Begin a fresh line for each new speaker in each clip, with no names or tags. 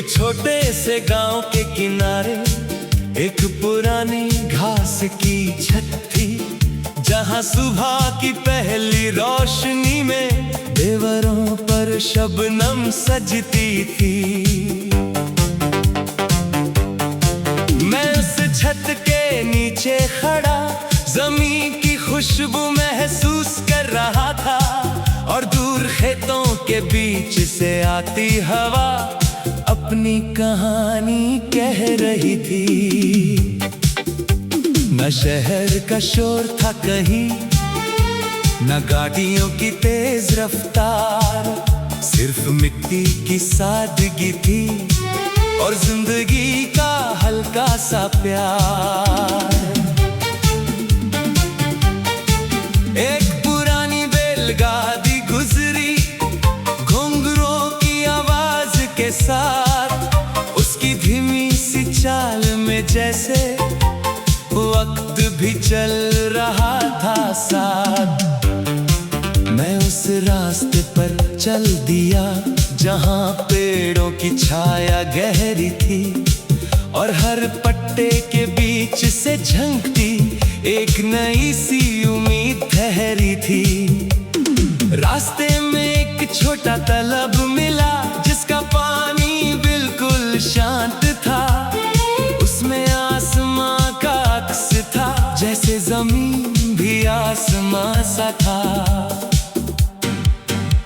छोटे से गांव के किनारे एक पुरानी घास की छत थी, जहां सुबह की पहली रोशनी में देवरों पर शबनम सजती थी। मैं उस छत के नीचे खड़ा जमीन की खुशबू महसूस कर रहा था, और दूर खेतों के बीच से आती हवा अपनी कहानी कह रही थी। न शहर का शोर था कहीं, न गाड़ियों की तेज रफ्तार, सिर्फ मिट्टी की सादगी थी और जिंदगी का हल्का सा प्यार। एक पुरानी बैलगाड़ी गुजरी घुंघरूओं की आवाज के साथ, उसकी धीमी सी चाल में जैसे वक्त भी चल रहा था साथ। मैं उस रास्ते पर चल दिया जहां पेड़ों की छाया गहरी थी, और हर पत्ते के बीच से झंकती एक नई सी उम्मीद ठहरी थी। रास्ते में एक छोटा तालाब मिला जिसका पानी बिल्कुल शांत था, उसमें आसमां का अक्स था, जैसे जमीन भी आसमां सा था।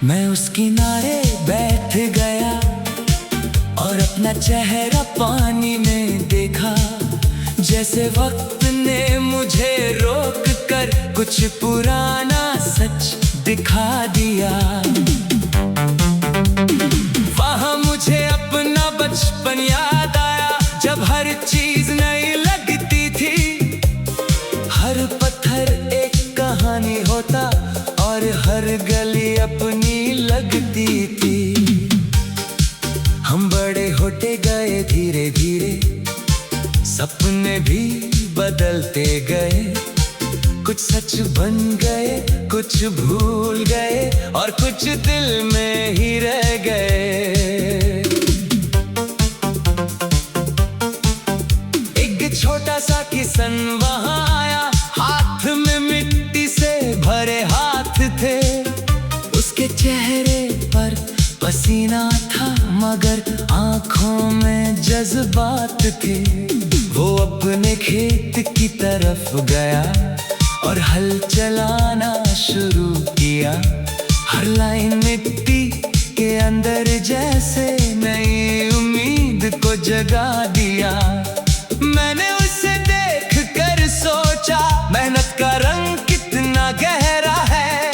मैं उस किनारे बैठ गया और अपना चेहरा पानी में देखा, जैसे वक्त ने मुझे रोक कर कुछ पुराना सच दिखा दिया। वहाँ मुझे अपना बचपन याद आया, जब हर चीज नई लगती थी, हर पत्थर एक कहानी होता और हर गली अपनी लगती थी। हम बड़े होते गए धीरे धीरे, सपने भी बदलते गए, कुछ सच बन गए, कुछ भूल गए और कुछ दिल में ही रह गए। एक छोटा सा किसान वहां आया, हाथ में मिट्टी से भरे हाथ थे, उसके चेहरे पर पसीना था मगर आंखों में जज्बात थे। वो अपने खेत की तरफ गया और हल चलाना शुरू किया, हर लाइन मिट्टी के अंदर जैसे नई उम्मीद को जगा दिया। मैंने उसे देख कर सोचा, मेहनत का रंग कितना गहरा है,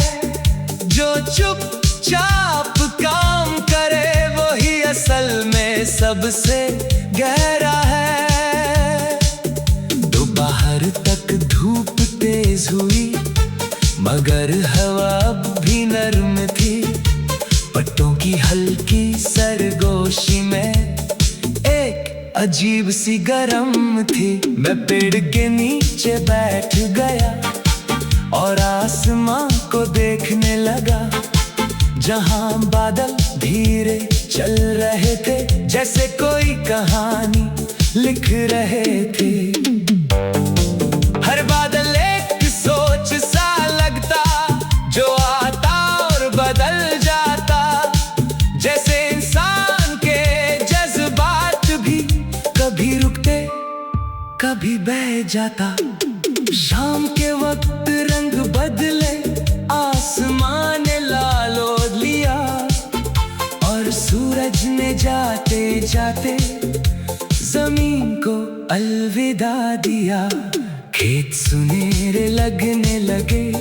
जो चुपचाप काम करे वही असल में सबसे गहरा है। दोपहर तक धूप तेज हुई मगर हवा अब भी नर्म थी, पत्तों की हल्की सरगोशी में एक अजीब सी गरम थी। मैं पेड़ के नीचे बैठ गया और आसमां को देखने लगा, जहां बादल धीरे चल रहे थे, जैसे कोई कहानी लिख रहे थे। हर बादल एक सोच सा लगता, जो आता और बदल जाता, जैसे इंसान के जज्बात भी कभी रुकते कभी बह जाता। शाम के वक्त रंग बदले, आसमान ने लालो लिया और सूरज ने जाते जाते जमीन को अलविदा दिया। खेत सुनहरे लगने लगे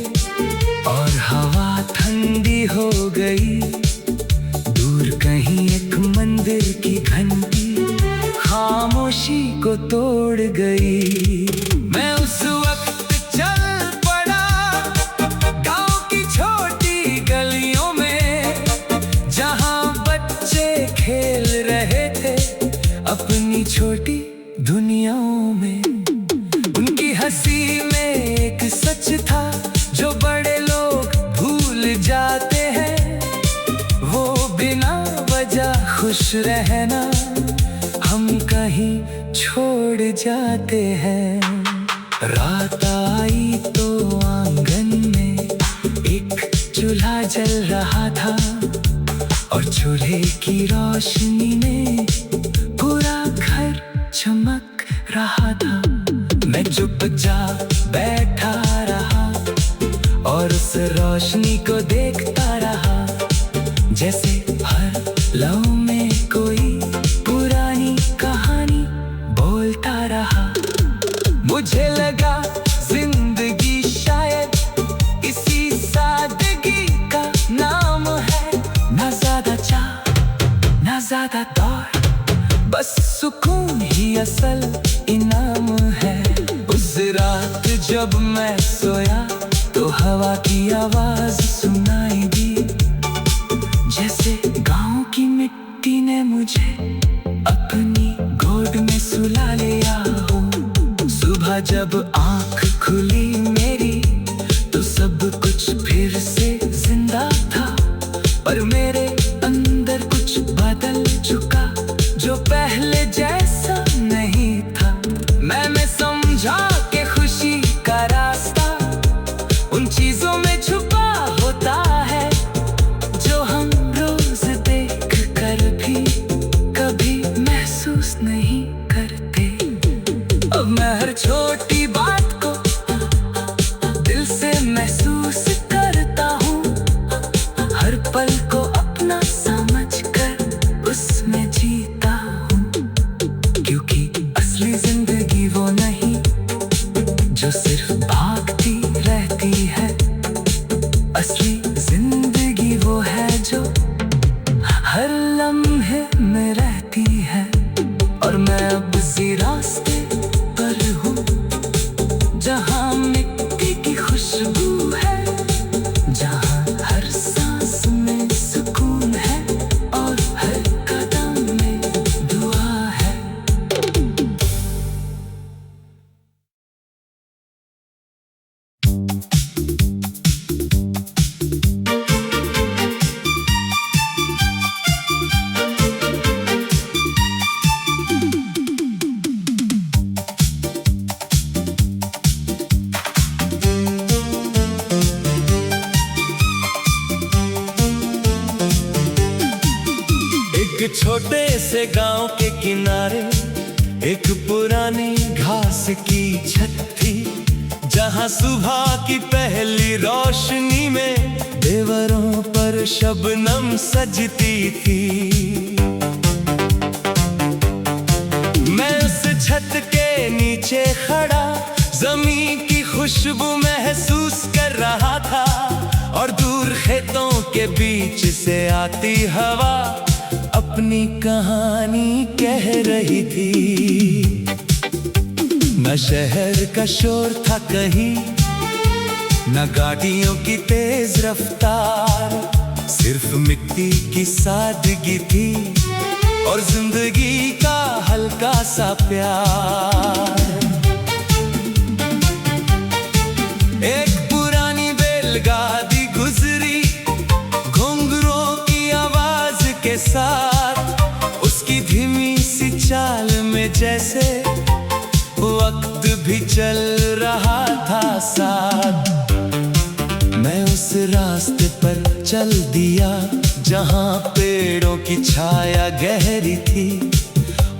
और हवा ठंडी हो गई, दूर कहीं एक मंदिर की घंटी खामोशी को तोड़ गई। मैं उस वक्त चल पड़ा गांव की छोटी गलियों में, जहां बच्चे खेल रहे थे अपनी छोटी दुनियाओं में। उनकी हंसी में एक सच था जो बड़े लोग भूल जाते हैं, वो बिना वजह खुश रहना ही छोड़ जाते हैं। रात आई तो आंगन में एक चूल्हा जल रहा था और चूल्हे की रोशनी में पूरा घर चमक रहा था। मैं चुपचाप बैठा रहा और उस रोशनी को देखता रहा, जैसे हर लम्हे में कोई पुरानी कहानी बोलता रहा। मुझे लगा जिंदगी शायद इसी सादगी का नाम है। ना ज्यादा चाह ना ज्यादा दौड़, बस सुकून ही असल इनाम है। उस रात जब मैं सोया तो हवा की आवाज सुनाई दी, जैसे गांव की मिट्टी ने मुझे अपनी गोद में सुला लिया हो। सुबह जब आंख खुली मेरी तो सब कुछ फिर से जिंदा था, पर मेरे अंदर कुछ बदल चुका जो पहले जैसा नहीं था। मैंने समझा कि खुशी का रास्ता उन चीजों में छुपा होता है जो हम रोज देख कर भी कभी महसूस नहीं करते। अब मैं हर छोटी बात को दिल से महसूस करता हूँ, हर पल को अपना समझकर उसमें जीता हूँ। क्योंकि असली जिंदगी वो नहीं जो सिर्फ भागती रहती है, असली जिंदगी वो है जो हर लम्हे में रहती है। और मैं अब उसी रास्ते पर हूँ जहाँ मिट्टी की खुशबू है, जहाँ हर सांस में सुकून है और हर कदम में दुआ है। एक छोटे से गांव के किनारे एक पुरानी घास की छत थी, जहां सुबह की पहली रोशनी में देवरों पर शबनम सजती थी। मैं उस छत के नीचे खड़ा जमीन की खुशबू महसूस कर रहा था और दूर खेतों के बीच से आती हवा अपनी कहानी कह रही थी। न शहर का शोर था कहीं, न गाड़ियों की तेज रफ्तार, सिर्फ मिट्टी की सादगी थी और जिंदगी का हल्का सा प्यार। एक पुरानी बैलगाड़ी गुजरी घुंघरों की आवाज के साथ, उसकी धीमी सी चाल में जैसे वक्त भी चल रहा था साथ। मैं उस रास्ते पर चल दिया जहां पेड़ों की छाया गहरी थी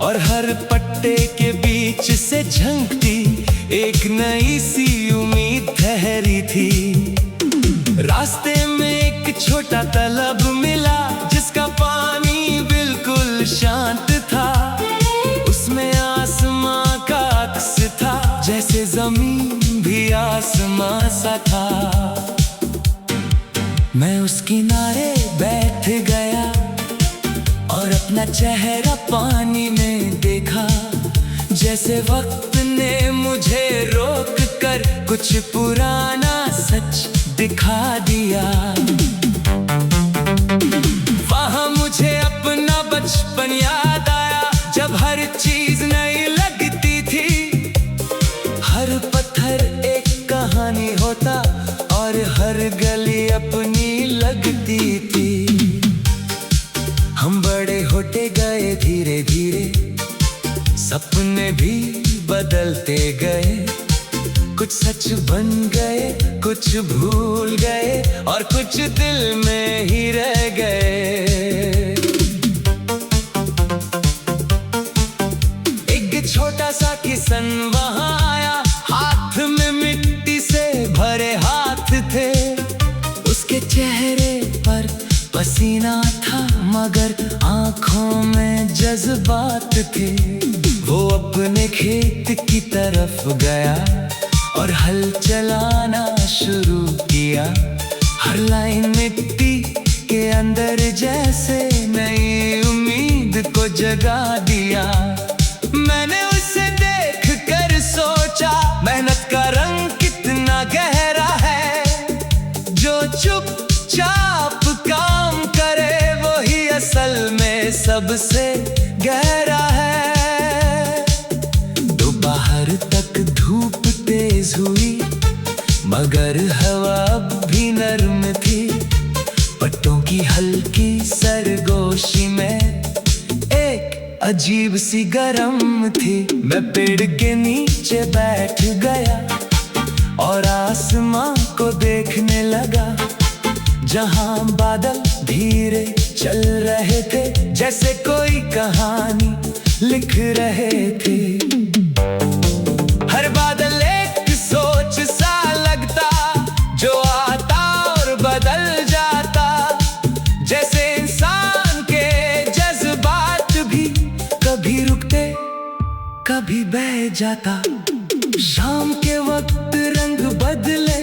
और हर पट्टे के बीच से झंकती एक नई सी उम्मीद ठहरी थी। रास्ते में एक छोटा तालाब मिला जिसका पानी बिल्कुल शांत था, उसमें आसमां का अक्स था, जैसे जमीन भी आसमां सा था। मैं उस किनारे बैठ गया और अपना चेहरा पानी में देखा, जैसे वक्त ने मुझे रोक कर कुछ पुराना सच दिखा दिया। वहाँ मुझे अपना बचपन याद आया जब हर चीज नई लगती थी, हर पत्थर एक कहानी होता और हर गली अपनी लगती थी। हम बड़े होते गए धीरे धीरे, सपने भी बदलते गए, कुछ सच बन गए, कुछ भूल गए और कुछ दिल में ही रह गए। एक छोटा सा किसन वहां आया, हाथ में मिट्टी से भरे हाथ थे। उसके चेहरे पर पसीना था मगर आंखों में जज्बात थे। वो अपने खेत की तरफ गया और हल चलाना शुरू किया। हर लाइन मिट्टी के अंदर जैसे नई उम्मीद को जगा दिया। मैंने उसे देख कर सोचा, मेहनत का रंग कितना गहरा है। जो चुपचाप काम करे वही असल में सबसे गहरा है। दोपहर तक धूप तेज हुई मगर हवा अब भी नर्म थी। पत्तों की हल्की सरगोशी में एक अजीब सी गरम थी। मैं पेड़ के नीचे बैठ गया और आसमां को देखने लगा, जहां बादल धीरे चल रहे थे, जैसे कोई कहानी लिख रहे थे। हर बादल एक सोच सा लगता, जो आता और बदल जाता। जैसे इंसान के जज्बात भी कभी रुकते कभी बह जाता। शाम के वक्त रंग बदले,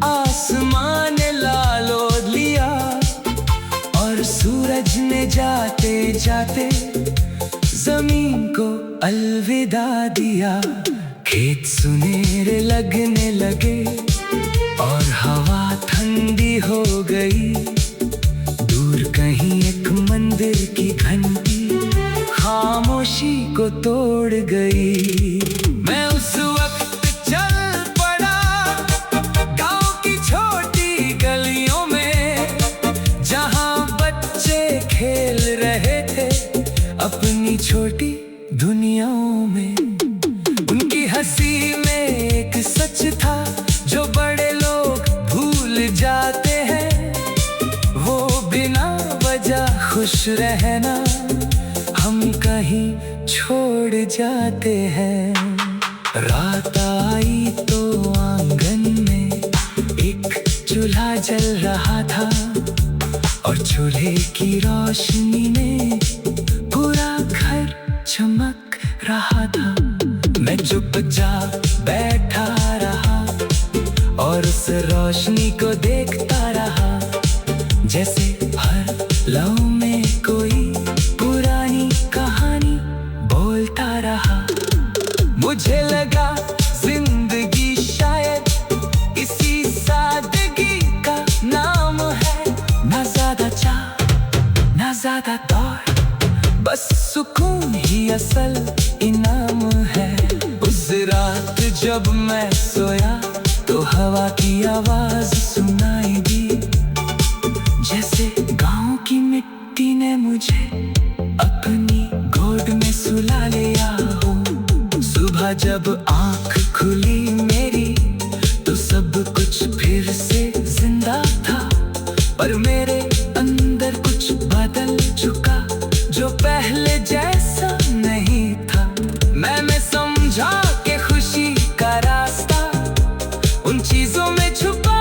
आसमान ने लालोद लिया और सूरज ने जाते जाते जमीन को अलविदा दिया। खेत सुनहरे लगने लगे और हवा ठंडी हो गई। दूर कहीं एक मंदिर की घंटी खामोशी को तोड़ गई। मैं उस वक्त चल पड़ा गांव की छोटी गलियों में, जहां बच्चे खेल रहे थे अपनी छोटी दुनियाओं में। उनकी हंसी में एक सच था जो बड़े लोग भूल जाते हैं। वो बिना वजह खुश रहना हम कहीं छोड़ जाते हैं। रात आई तो आंगन में एक चूल्हा जल रहा था और चूल्हे की रोशनी में पूरा घर चमक रहा था। मैं चुपचाप बैठा रहा और उस रोशनी को देखता रहा, जैसे हर लम्हे में कोई पुरानी कहानी बोलता रहा। मुझे लगा जिंदगी शायद इसी सादगी का नाम है। ना ज्यादा चाह ना ज्यादा दौड़, बस सुकून ही असल इनाम है। उस रात जब मैं सोया तो हवा की आवाज सुनाई दी, जैसे गांव की मिट्टी ने मुझे अपनी गोद में सुला लिया हो। सुबह जब आंख खुली मेरी तो सब कुछ फिर से जिंदा था, पर मेरे अंदर कुछ बदल चुका जो पहले जैसा नहीं था। मैंने समझा कि खुशी का रास्ता उन चीजों में छुपा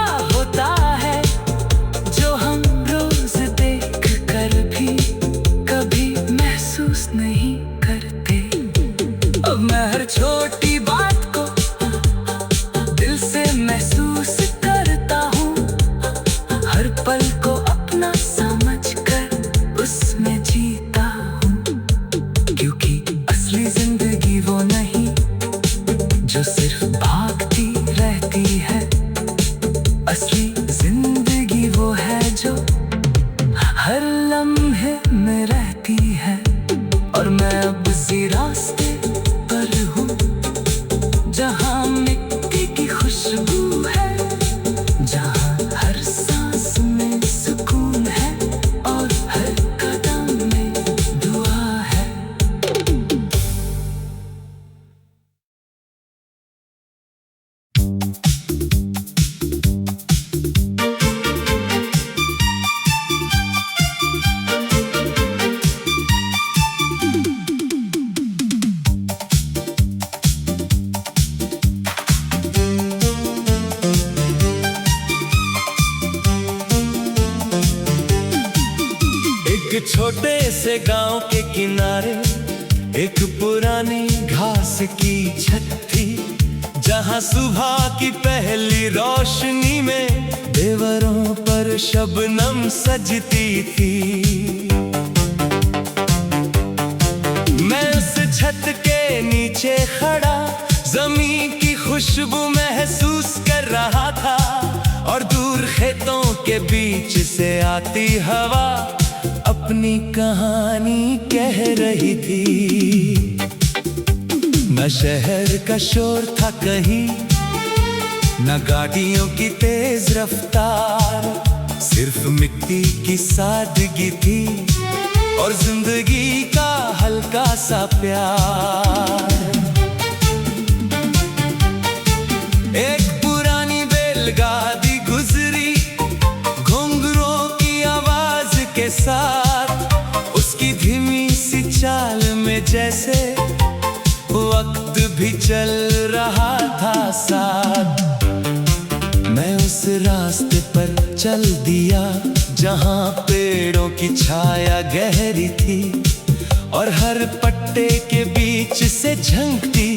छोटे से गांव के किनारे एक पुरानी घास की छत थी, जहां सुबह की पहली रोशनी में देवरों पर शबनम सजती थी। मैं उस छत के नीचे खड़ा जमीन की खुशबू महसूस कर रहा था, और दूर खेतों के बीच से आती हवा अपनी कहानी कह रही थी। न शहर का शोर था कहीं, न गाड़ियों की तेज रफ्तार, सिर्फ मिट्टी की सादगी थी और जिंदगी का हल्का सा प्यार। एक पुरानी बैलगाड़ी गुजरी घुंघरों की आवाज के साथ, उसकी धीमी सी चाल में जैसे वक्त भी चल रहा था साथ। मैं उस रास्ते पर चल दिया जहां पेड़ों की छाया गहरी थी, और हर पट्टे के बीच से झंकती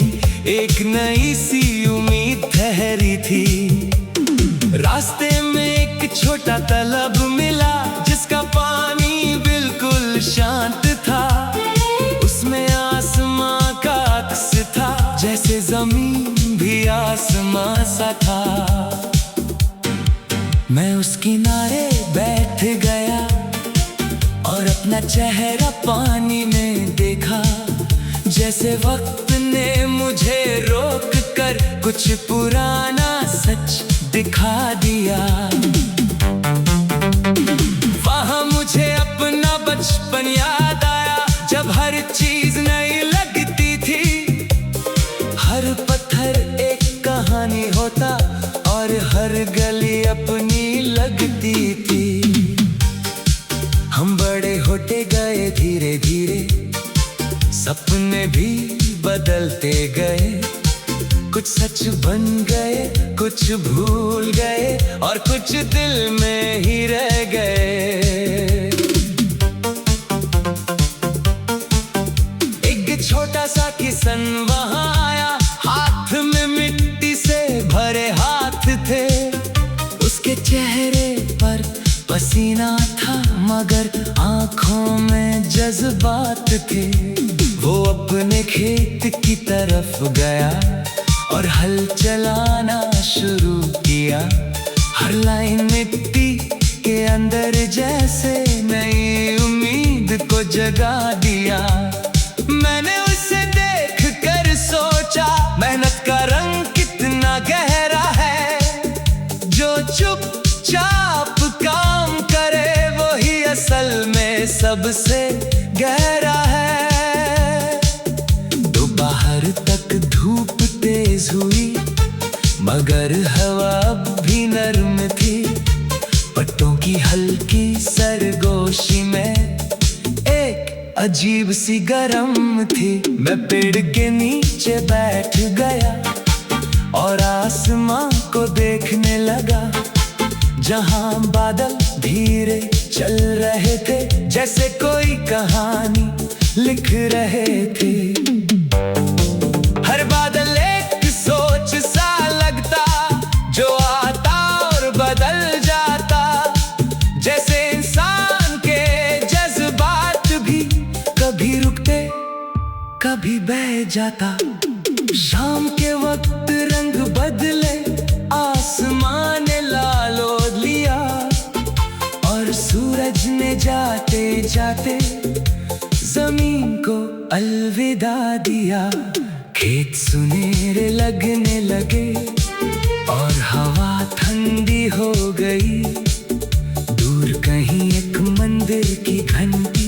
एक नई सी उम्मीद ठहरी थी। रास्ते में एक छोटा तालाब मिला जिसका पानी बिल्कुल शांत था, उसमें आसमां का अक्स था, जैसे जमीन भी आसमां सा था। मैं उस किनारे बैठ गया और अपना चेहरा पानी में देखा, जैसे वक्त ने मुझे रोक कर कुछ पुराना सच दिखा दिया। वहाँ मुझे अपना बचपन याद आया, जब हर चीज नई लगती थी। हर पत्थर एक कहानी होता और हर गली अपनी लगती थी। हम बड़े होते गए धीरे धीरे, सपने भी बदलते गए, कुछ सच बन गए, कुछ भूल गए और कुछ दिल में ही रह गए। एक छोटा सा किसान वहां आया, हाथ में मिट्टी से भरे हाथ थे, उसके चेहरे पर पसीना था मगर आंखों में जज्बात थे। वो अपने खेत की तरफ गया और हल चलाना शुरू किया, हर लाइन मिट्टी के अंदर जैसे नई उम्मीद को जगा दिया। मैंने उसे देख कर सोचा, मेहनत का रंग कितना गहरा है, जो चुपचाप काम करे वही असल में सबसे गहरा है। दोपहर तक धूप तेज हुई मगर हवा भी नर्म थी, पत्तों की हल्की सरगोशी में एक अजीब सी गरम थी। मैं पेड़ के नीचे बैठ गया और आसमां को देखने लगा, जहां बादल धीरे चल रहे थे, जैसे कोई कहानी लिख रहे थे। हर बादल एक सोच सा लगता, जो आता और बदल जाता, जैसे इंसान के जज्बात भी कभी रुकते कभी बह जाता। शाम के वक्त रंग बदले, आसमान ने लालोद लिया और सूरज ने जाते जाते जमीन को अलविदा दिया। खेत सुनहरे लगने लगे और हवा ठंडी हो गई, दूर कहीं एक मंदिर की घंटी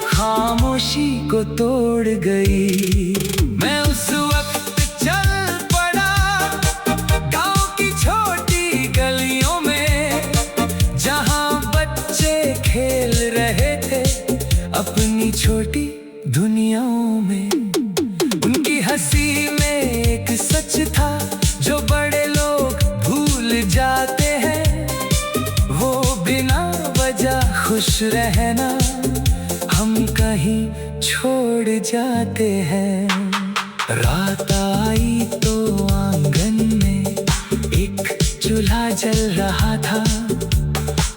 खामोशी को तोड़ गई। मैं उस वक्त चल पड़ा गांव की छोटी गलियों में, जहां बच्चे खेल रहे थे अपनी छोटी दुनियाओं में। उनकी हंसी में एक सच था जो बड़े लोग भूल जाते हैं, वो बिना वजह खुश रहना हम कहीं छोड़ जाते हैं। रात आई तो आंगन में एक चूल्हा जल रहा था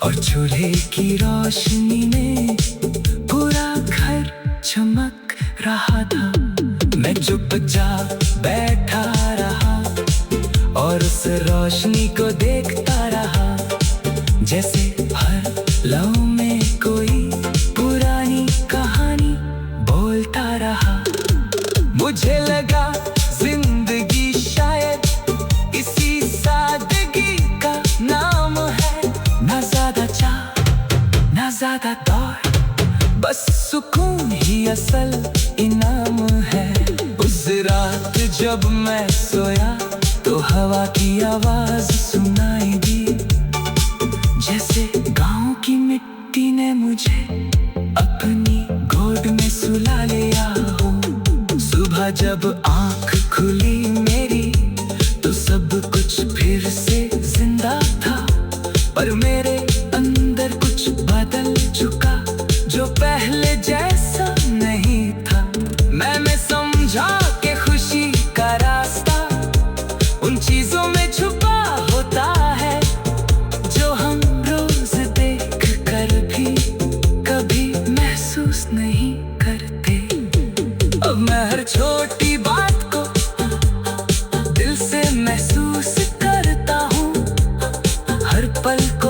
और चूल्हे की रोशनी में पूरा घर चमक रहा था। मैं चुपचाप बैठा रहा और उस रोशनी को देखता रहा, जैसे हर लम्हे में कोई पुरानी कहानी बोलता रहा। मुझे लगा जिंदगी शायद इसी सादगी का नाम है। ना ज्यादा चाह ना ज्यादा दौड़, बस सुकून ही असल इनाम है। उस रात जब मैं सोया तो हवा की आवाज सुनाई दी, जैसे गांव की मिट्टी ने मुझे अपनी गोद में सुला लिया हो। सुबह जब आंख खुली मेरी तो सब कुछ फिर से जिंदा था, पर मेरे अंदर कुछ बदल चुका जो पहले जैसा नहीं था। मैंने समझा कि खुशी का रास्ता उन चीजों में छुपा होता है जो हम रोज देख कर भी कभी महसूस नहीं करते। अब मैं हर छोटी बात को दिल से महसूस करता हूँ, हर पल को